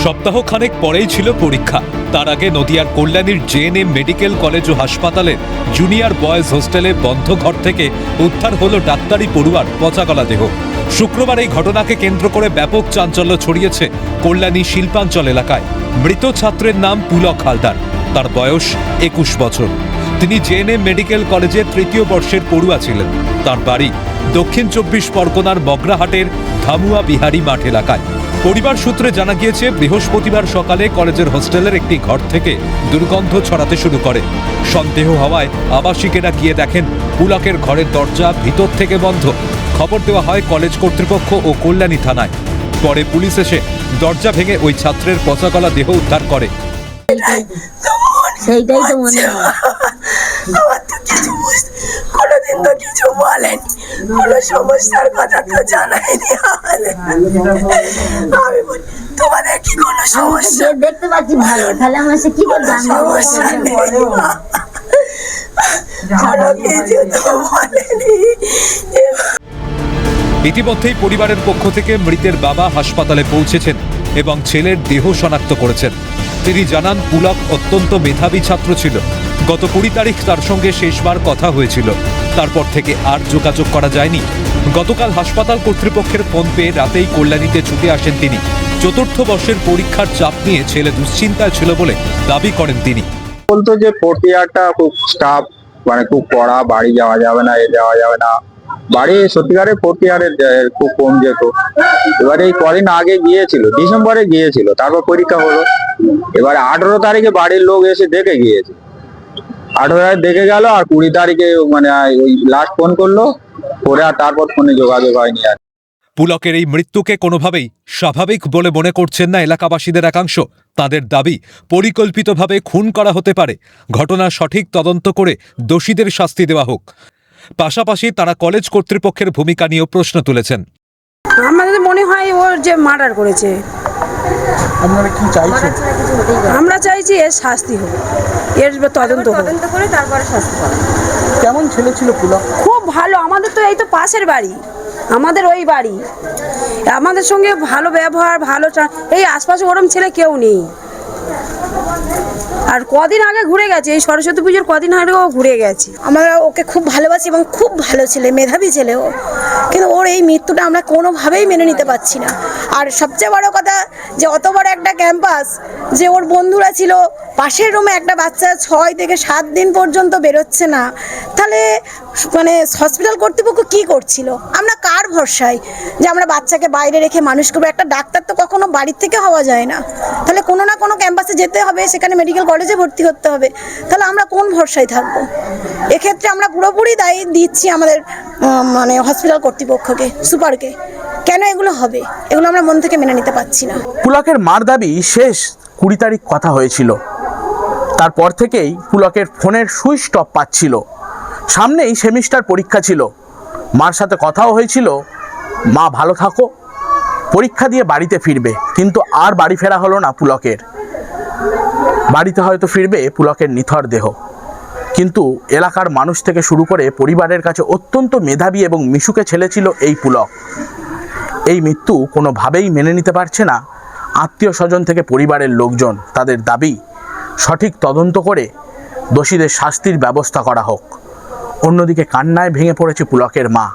সপ্তাহখানেক পরেই ছিল পরীক্ষা। তার আগে নদিয়ার কল্যাণীর জেএনএম মেডিকেল কলেজ ও হাসপাতালের জুনিয়র বয়েজ হোস্টেলে বন্ধ ঘর থেকে উদ্ধার হলো ডাক্তারি পড়ুয়ার পচাগলা দেহ। শুক্রবার এই ঘটনাকে কেন্দ্র করে ব্যাপক চাঞ্চল্য ছড়িয়েছে কল্যাণী শিল্পাঞ্চল এলাকায়। মৃত ছাত্রের নাম পুলক হালদার। তার বয়স 21 বছর। তিনি জেএনএম মেডিকেল কলেজের তৃতীয় বর্ষের পড়ুয়া ছিলেন। তার বাড়ি দক্ষিণ 24 পরগনার বগরাহাটের ধামুয়া বিহারী মাঠ এলাকায়। পরিবার সূত্রে জানা গিয়েছে, বৃহস্পতিবার সকালে কলেজের হোস্টেলের একটি ঘর থেকে দুর্গন্ধ ছড়াতে শুরু করে। সন্দেহ হওয়ায় আবাসিকেরা গিয়ে দেখেন পুলকের ঘরের দরজা ভিতর থেকে বন্ধ। খবর দেওয়া হয় কলেজ কর্তৃপক্ষ ও কল্যাণী থানায়। পরে পুলিশ এসে দরজা ভেঙে ওই ছাত্রের পচাগলা দেহ উদ্ধার করে। সেইটাই তো মনে হয়। আমার তো কিছু কোনোদিন তো কিছু বলেন, কোনো সমস্যার কথা তো জানায়নি। আমি বলি তোমাদের কি কোনো সমস্যা? দেখতে পাচ্ছি ভালো, তাহলে আমার সে কি বলবো? সমস্যা নেই, কোনো কিছু তো বলেনি। ইতিমধ্যেই পরিবারের পক্ষ থেকে মৃতের বাবা হাসপাতালে পৌঁছেছেন এবং ছেলের দেহ শনাক্ত করেছেন। তিনি জানান, পুলক অত্যন্ত মেধাবী ছাত্র ছিল। গত 20 তারিখ তার সঙ্গে শেষবার কথা হয়েছিল। তারপর থেকে আর যোগাযোগ করা যায়নি। গতকাল হাসপাতাল কর্তৃপক্ষের ফোন পেয়ে রাতেই কল্যাণীতে ছুটে আসেন তিনি। চতুর্থ বর্ষের পরীক্ষার চাপ নিয়ে ছেলে দুশ্চিন্তায় ছিল বলে দাবি করেন তিনি। বলতো যে ফোর্থ ইয়ারটা খুব স্টাফ, মানে খুব পড়া, বাড়ি যাওয়া যাবে না, যাওয়া যাবে না। বাড়ি সত্যিকারে ফোর্থ ইয়ারে খুব কম যেত। এবারে এই কদিন আগে গিয়েছিল, ডিসেম্বরে গিয়েছিল, তারপর পরীক্ষা হলো। এবারে 18 তারিখে বাড়ির লোক এসে দেখে গিয়েছে। 18 তারিখ দেখে গেল, আর 20 তারিখে মানে ওই লাস্ট ফোন করলো, করে আর তারপর ফোনে যোগাযোগ হয়নি আর। পুলকের এই মৃত্যুকে কোনোভাবেই স্বাভাবিক বলে মনে করছেন না এলাকাবাসীদের একাংশ। তাদের দাবি, পরিকল্পিতভাবে খুন করা হতে পারে। ঘটনার সঠিক তদন্ত করে দোষীদের শাস্তি দেওয়া হোক। পাশাপাশি তারা কলেজ কর্তৃপক্ষের ভূমিকা নিয়েও প্রশ্ন তুলেছেন। আমাদের মনে হয় ওর যে মার্ডার করেছে। আপনারা কি চাইছেন? আমরা চাইছি এর শাস্তি হোক, এর তদন্ত করে তারপরে শাস্তি পাবে। কেমন ছেলে ছিল পুলক? খুব ভালো। আমাদের তো এই তো পাশের বাড়ি, আমাদের ওই বাড়ি। আমাদের সঙ্গে ভালো ব্যবহার, ভালো এই আশপাশে ওরম ছেলে কেউ নেই। আর কদিন আগে ঘুরে গেছে, এই সরস্বতী পুজোর কদিন আগেও ঘুরে গেছে। আমরা ওকে খুব ভালোবাসি এবং খুব ভালো ছেলে, মেধাবী ছেলে ও। কিন্তু ওর এই মৃত্যুটা আমরা কোনোভাবেই মেনে নিতে পারছি না। আর সবচেয়ে বড় কথা যে অত বড় একটা ক্যাম্পাস, যে ওর বন্ধুরা ছিল, পাশের রুমে একটা বাচ্চা 6 থেকে 7 দিন পর্যন্ত বেরোচ্ছে না, তাহলে মানে হসপিটাল কর্তৃপক্ষ কি করছিল? আমরা কার ভরসায় যে আমরা বাচ্চাকে বাইরে রেখে মানুষ করবো? একটা ডাক্তার তো কখনো বাড়ির থেকে হওয়া যায় না, তাহলে কোনো না কোনো ক্যাম্পাসে যেতে হবে, সেখানে মেডিকেল কলেজে ভর্তি করতে হবে। তাহলে আমরা কোন ভরসায় থাকবো? এক্ষেত্রে আমরা পুরোপুরি দায়ী দিচ্ছি আমাদের মানে হসপিটাল কর্তৃপক্ষকে, সুপারকে। কেন এগুলো হবে? এগুলো আমরা মন থেকে মেনে নিতে পারছি না। পুলকের মার দাবি, শেষ 20 তারিখ কথা হয়েছিল, তারপর থেকেই পুলকের ফোনের সুইচ অফ পাচ্ছিল। সামনেই সেমিস্টার পরীক্ষা ছিল। মার সাথে কথাও হয়েছিল, মা ভালো থাকো, পরীক্ষা দিয়ে বাড়িতে ফিরবে। কিন্তু আর বাড়ি ফেরা হলো না পুলকের। বাড়িতে হয়তো ফিরবে পুলকের নিথর দেহ। কিন্তু এলাকার মানুষ থেকে শুরু করে পরিবারের কাছে অত্যন্ত মেধাবী এবং মিশুকে ছেলে ছিল এই পুলক। এই মৃত্যু কোনোভাবেই মেনে নিতে পারছে না আত্মীয় স্বজন থেকে পরিবারের লোকজন। তাদের দাবি, সঠিক তদন্ত করে দোষীদের শাস্তির ব্যবস্থা করা হোক। অন্যদিকে কান্নায় ভেঙে পড়েছে পুলকের মা।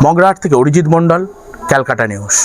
মগরাহাট থেকে অরিজিৎ মণ্ডল, ক্যালকাটা নিউজ।